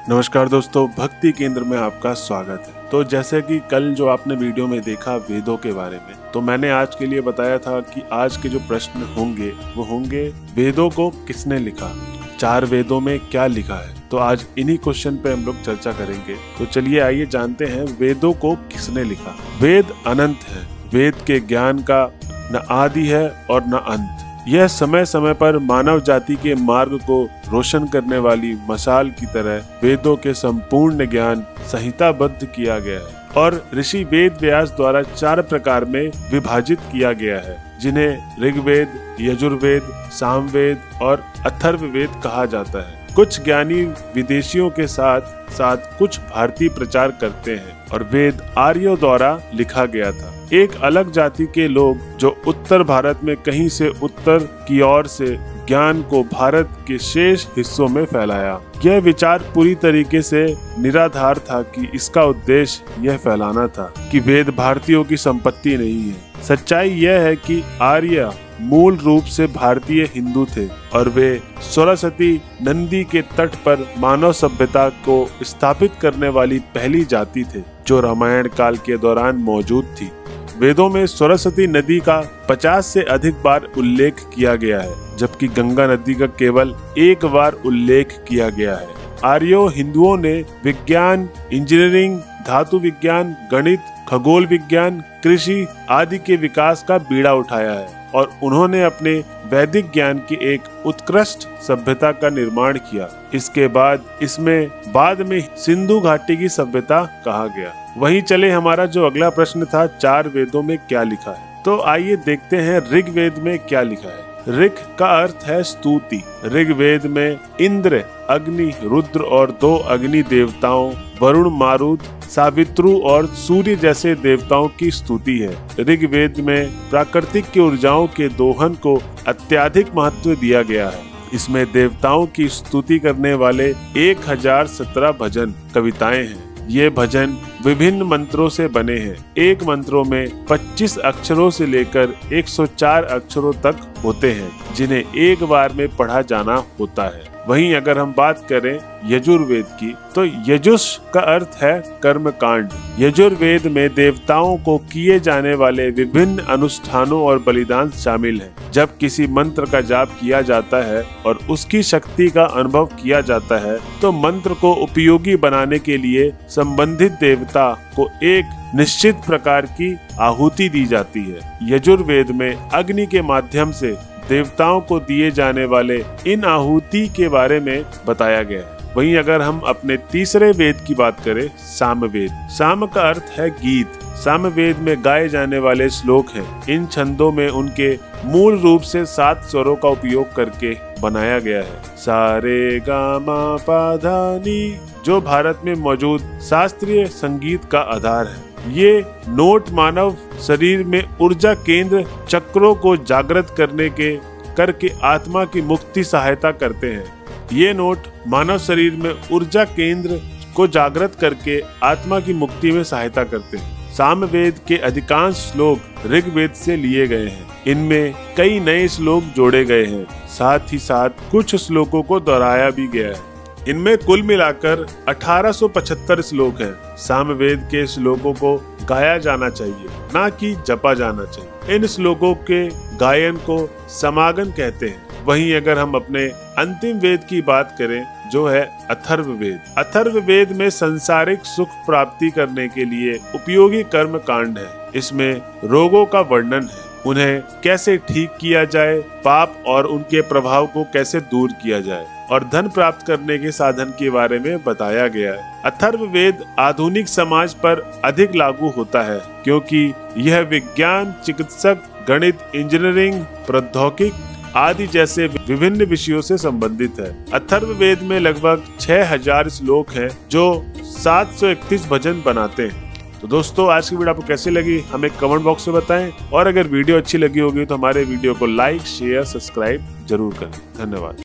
नमस्कार दोस्तों, भक्ति केंद्र में आपका स्वागत है। तो जैसे कि कल जो आपने वीडियो में देखा वेदों के बारे में, तो मैंने आज के लिए बताया था कि आज के जो प्रश्न होंगे वो होंगे वेदों को किसने लिखा, 4 वेदों में क्या लिखा है। तो आज इन्हीं क्वेश्चन पे हम लोग चर्चा करेंगे। तो चलिए आइए जानते हैं वेदों को किसने लिखा। वेद अनंत है, वेद के ज्ञान का न आदि है और न अंत। यह समय समय पर मानव जाति के मार्ग को रोशन करने वाली मशाल की तरह वेदों के संपूर्ण ज्ञान संहिताबद्ध किया गया है और ऋषि वेद व्यास द्वारा 4 प्रकार में विभाजित किया गया है, जिन्हें ऋग्वेद, यजुर्वेद, सामवेद और अथर्ववेद कहा जाता है। कुछ ज्ञानी विदेशियों के साथ साथ कुछ भारतीय प्रचार करते हैं और वेद आर्यों द्वारा लिखा गया था। एक अलग जाति के लोग जो उत्तर भारत में कहीं से उत्तर की ओर से ज्ञान को भारत के शेष हिस्सों में फैलाया। यह विचार पूरी तरीके से निराधार था कि इसका उद्देश्य यह फैलाना था कि वेद भारतीयों की संपत्ति नहीं है। सच्चाई यह है कि आर्य मूल रूप से भारतीय हिंदू थे और वे सरस्वती नदी के तट पर मानव सभ्यता को स्थापित करने वाली पहली जाति थे जो रामायण काल के दौरान मौजूद थी। वेदों में सरस्वती नदी का 50 से अधिक बार उल्लेख किया गया है, जबकि गंगा नदी का केवल 1 बार उल्लेख किया गया है। आर्यों हिंदुओं ने विज्ञान, इंजीनियरिंग, धातु विज्ञान, गणित, खगोल विज्ञान, कृषि आदि के विकास का बीड़ा उठाया है और उन्होंने अपने वैदिक ज्ञान की एक उत्कृष्ट सभ्यता का निर्माण किया। इसके बाद इसमें बाद में सिंधु घाटी की सभ्यता कहा गया। वहीं चले हमारा जो अगला प्रश्न था, 4 वेदों में क्या लिखा है। तो आइए देखते हैं ऋग्वेद में क्या लिखा है। ऋग का अर्थ है स्तुति। ऋग्वेद में इंद्र, अग्नि, रुद्र और 2 अग्नि देवताओं वरुण, मारुत, सावित्रु और सूर्य जैसे देवताओं की स्तुति है। ऋग्वेद में प्राकृतिक की ऊर्जाओं के दोहन को अत्यधिक महत्व दिया गया है। इसमें देवताओं की स्तुति करने वाले 1017 भजन कविताएं हैं। ये भजन विभिन्न मंत्रों से बने हैं। एक मंत्रों में 25 अक्षरों से लेकर 104 अक्षरों तक होते हैं, जिन्हें एक बार में पढ़ा जाना होता है। वहीं अगर हम बात करें यजुर्वेद की, तो यजुष का अर्थ है कर्म कांड। यजुर्वेद में देवताओं को किए जाने वाले विभिन्न अनुष्ठानों और बलिदान शामिल हैं। जब किसी मंत्र का जाप किया जाता है और उसकी शक्ति का अनुभव किया जाता है, तो मंत्र को उपयोगी बनाने के लिए संबंधित देवता को एक निश्चित प्रकार की आहुति दी जाती है। यजुर्वेद में अग्नि के माध्यम से देवताओं को दिए जाने वाले इन आहुति के बारे में बताया गया है। वहीं अगर हम अपने तीसरे वेद की बात करें, सामवेद। साम का अर्थ है गीत। सामवेद में गाए जाने वाले श्लोक हैं। इन छंदों में उनके मूल रूप से 7 स्वरों का उपयोग करके बनाया गया है। सा रे गा मा पा धा नी, जो भारत में मौजूद शास्त्रीय संगीत का आधार है। ये नोट मानव शरीर में ऊर्जा केंद्र चक्रों को जागृत करके आत्मा की मुक्ति सहायता करते हैं। ये नोट मानव शरीर में ऊर्जा केंद्र को जागृत करके आत्मा की मुक्ति में सहायता करते हैं। सामवेद के अधिकांश श्लोक ऋग्वेद से लिए गए हैं। इनमें कई नए श्लोक जोड़े गए हैं, साथ ही साथ कुछ श्लोकों को दोहराया भी गया है। इनमें कुल मिलाकर 1875 श्लोक हैं। सामवेद के श्लोकों को गाया जाना चाहिए, ना कि जपा जाना चाहिए। इन श्लोकों के गायन को समागम कहते हैं। वहीं अगर हम अपने अंतिम वेद की बात करें, जो है अथर्ववेद। अथर्ववेद में संसारिक सुख प्राप्ति करने के लिए उपयोगी कर्म कांड है। इसमें रोगों का वर्णन है, उन्हें कैसे ठीक किया जाए, पाप और उनके प्रभाव को कैसे दूर किया जाए और धन प्राप्त करने के साधन के बारे में बताया गया है। अथर्ववेद आधुनिक समाज पर अधिक लागू होता है, क्योंकि यह विज्ञान, चिकित्सक, गणित, इंजीनियरिंग, प्रौद्योगिकी आदि जैसे विभिन्न विषयों से संबंधित है। अथर्ववेद में लगभग 6000 श्लोक हैं, जो 731 भजन बनाते हैं। तो दोस्तों, आज की वीडियो आपको कैसी लगी हमें कमेंट बॉक्स में बताएं, और अगर वीडियो अच्छी लगी होगी तो हमारे वीडियो को लाइक, शेयर, सब्सक्राइब जरूर करें। धन्यवाद।